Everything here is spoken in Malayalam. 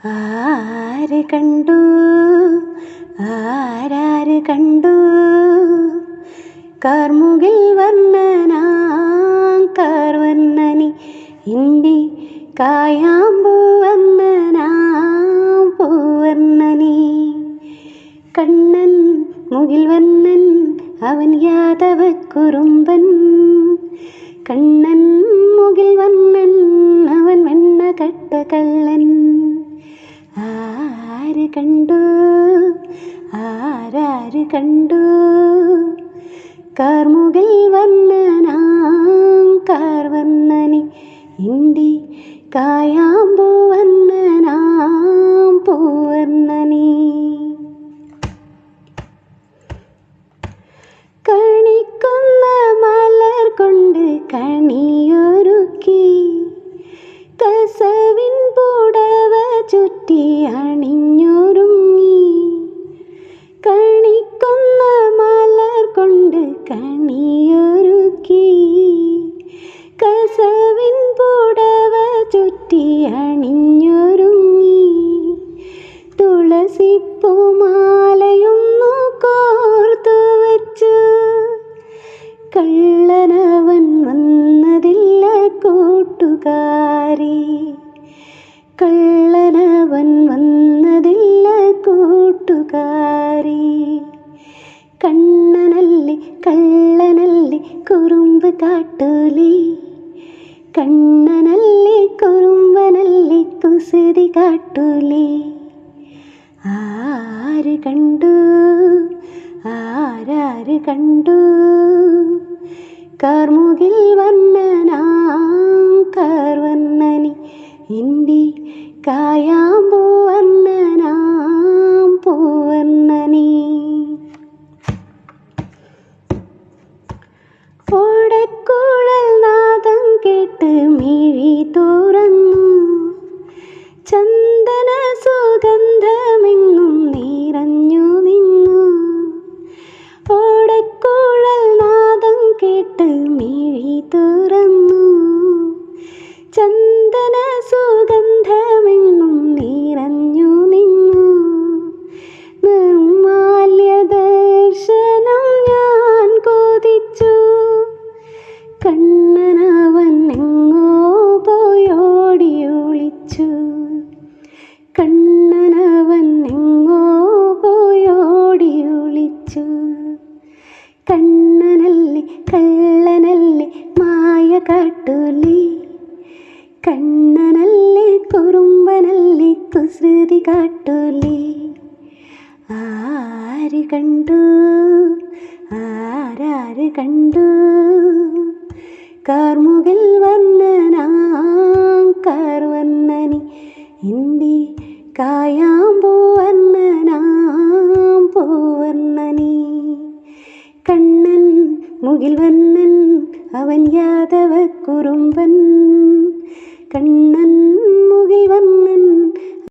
ആര് കണ്ടു ആരാര് കണ്ടു കാർമുകിൽ വർണ്ണനാം കാർവർണ്ണനി ഇന്തി കായാമ്പൂ വർണ്ണനാം പൂവർണ്ണനി കണ്ണൻ മുകിൽ വർണ്ണൻ അവൻ യാദവ കുറുമ്പൻ കണ്ണൻ മുകിൽ വർണ്ണൻ അവൻ വെണ്ണ കട്ട കള്ളൻ ആര് കണ്ടു ആരാര് കണ്ടു കാർമുകിൽ വർണ്ണനാം കാർവർണ്ണനി ഇന്തി കായാമ്പൂ വർണ്ണനാം പൂവർണ്ണനി കണിക്കുന്ന മലർ കൊണ്ട് കണിയൊരുക്കി കസവിൻ പുടവ ചുറ്റി അണിഞ്ഞൊരുങ്ങി കണിക്കുന്ന മലർ കൊണ്ട് കണിയൊരുക്കി കസവിൻ പുടവ ചുറ്റി അണിഞ്ഞൊരുങ്ങി തുളസിപ്പൂമാലയൊന്നു കോർത്തു വച്ചു കള്ളനവൻ വന്നതില്ല കൂട്ടുകാരി കള്ളനവൻ വന്നതില്ല കൂട്ടുകാരി കണ്ണനല്ലേ കള്ളനല്ലേ കുറുമ്പ് കാട്ടൂലി കണ്ണനല്ലേ കുറുമ്പനല്ലേ കുസൃതി കാട്ടൂലി ആര് കണ്ടു ആരാര് കണ്ടു കാർമുകിൽ വർണ്ണനാം കാർവർണ്ണനി ഇന്തി കായാമ്പൂ വർണ്ണനാം പൂവർണ്ണനി ഓടക്കുഴൽ നാദം കേട്ട് മിഴി തുറന്നു ചന്ദന സുഗന്ധമെങ്ങും നിറഞ്ഞു നിന്നു ഓടക്കുഴൽ നാദം കേട്ട് മിഴി തുറന്നു ചന്ദന സുഗന്ധമെങ്ങും നിറഞ്ഞു നിന്നു നിർമാല്യ ദർശനം ഞാൻ കൊതിച്ചു കണ്ണനവൻ എങ്ങോ പോയോടി ഒളിച്ചു കണ്ണനവൻ എങ്ങോ പോയോടി ഒളിച്ചു കണ്ണനല്ലേ കള്ളനല്ലേ മായ കാട്ടൂലി കണ്ണനല്ലേ കുറുമ്പനല്ലേ കുസൃതി കാട്ടൂലി ആര് കണ്ടു ആരാര് കണ്ടു കാർമുകിൽ വർണ്ണനാം കാർവർണ്ണനി ഇന്തി കായാമ്പൂ വർണ്ണനാം പൂവർണ്ണനി കണ്ണൻ മുകിൽ വർണ്ണൻ അവൻ യാദവ കുറുമ്പൻ കണ്ണൻ മുകിൽ വർണ്ണൻ